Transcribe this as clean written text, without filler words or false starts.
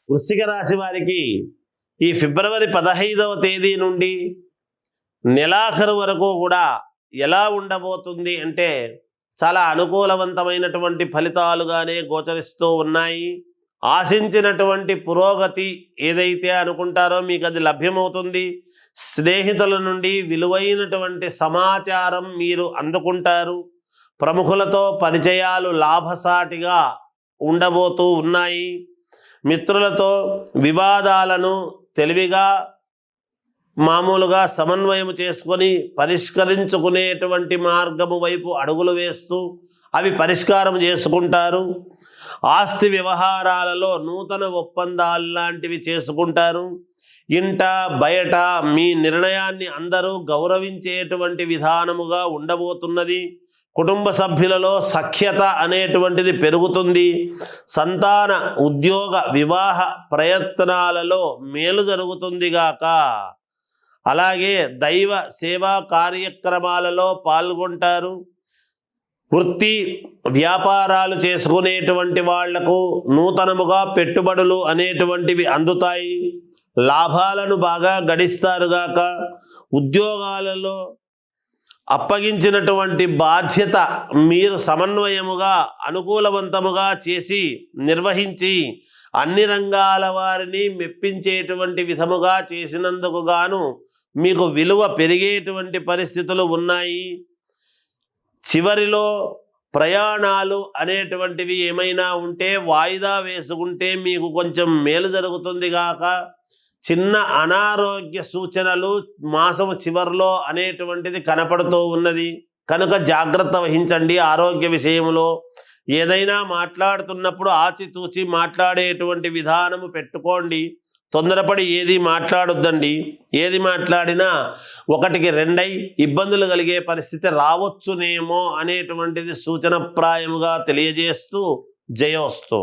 వృశ్చిక రాశి వారికి ఈ ఫిబ్రవరి 15వ తేదీ నుండి నెలాఖరు వరకు కూడా ఎలా ఉండబోతుంది అంటే చాలా అనుకూలవంతమైనటువంటి ఫలితాలుగానే గోచరిస్తూ ఉన్నాయి. ఆశించినటువంటి పురోగతి ఏదైతే అనుకుంటారో మీకు అది లభ్యమవుతుంది. స్నేహితుల నుండి విలువైనటువంటి సమాచారం మీరు అందుకుంటారు. ప్రముఖులతో పరిచయాలు లాభసాటిగా ఉండబోతూ ఉన్నాయి. మిత్రులతో వివాదాలను తెలివిగా మామూలుగా సమన్వయం చేసుకొని పరిష్కరించుకునేటువంటి మార్గము వైపు అడుగులు వేస్తూ అవి పరిష్కారం చేసుకుంటారు. ఆస్తి వ్యవహారాలలో నూతన ఒప్పందాలు లాంటివి చేసుకుంటారు. ఇంట బయట మీ నిర్ణయాన్ని అందరూ గౌరవించేటువంటి విధానముగా ఉండబోతున్నది. కుటుంబ సభ్యులలో సఖ్యత అనేటువంటిది పెరుగుతుంది. సంతాన ఉద్యోగ వివాహ ప్రయత్నాలలో మేలు జరుగుతుంది గాక. అలాగే దైవ సేవా కార్యక్రమాలలో పాల్గొంటారు. వృత్తి వ్యాపారాలు చేసుకునేటువంటి వాళ్లకు నూతనముగా పెట్టుబడులు అనేటువంటివి అందుతాయి. లాభాలను బాగా గడిస్తారుగాక. ఉద్యోగాలలో అప్పగించినటువంటి బాధ్యత మీరు సమన్వయముగా అనుకూలవంతముగా చేసి నిర్వహించి అన్ని రంగాల వారిని మెప్పించేటువంటి విధముగా చేసినందుకు గాను మీకు విలువ పెరిగేటువంటి పరిస్థితులు ఉన్నాయి. చివరిలో ప్రయాణాలు అనేటువంటివి ఏమైనా ఉంటే వాయిదా వేసుకుంటే మీకు కొంచెం మేలు జరుగుతుంది గాక. చిన్న అనారోగ్య సూచనలు మాసము చివరిలో అనేటువంటిది కనపడుతూ ఉన్నది కనుక జాగ్రత్త వహించండి. ఆరోగ్య విషయంలో ఏదైనా మాట్లాడుతున్నప్పుడు ఆచితూచి మాట్లాడేటువంటి విధానము పెట్టుకోండి. తొందరపడి ఏది మాట్లాడొద్దండి. ఏది మాట్లాడినా ఒకటికి రెండై ఇబ్బందులు కలిగే పరిస్థితి రావచ్చునేమో అనేటువంటిది సూచనప్రాయముగా తెలియజేస్తూ జయోస్తు.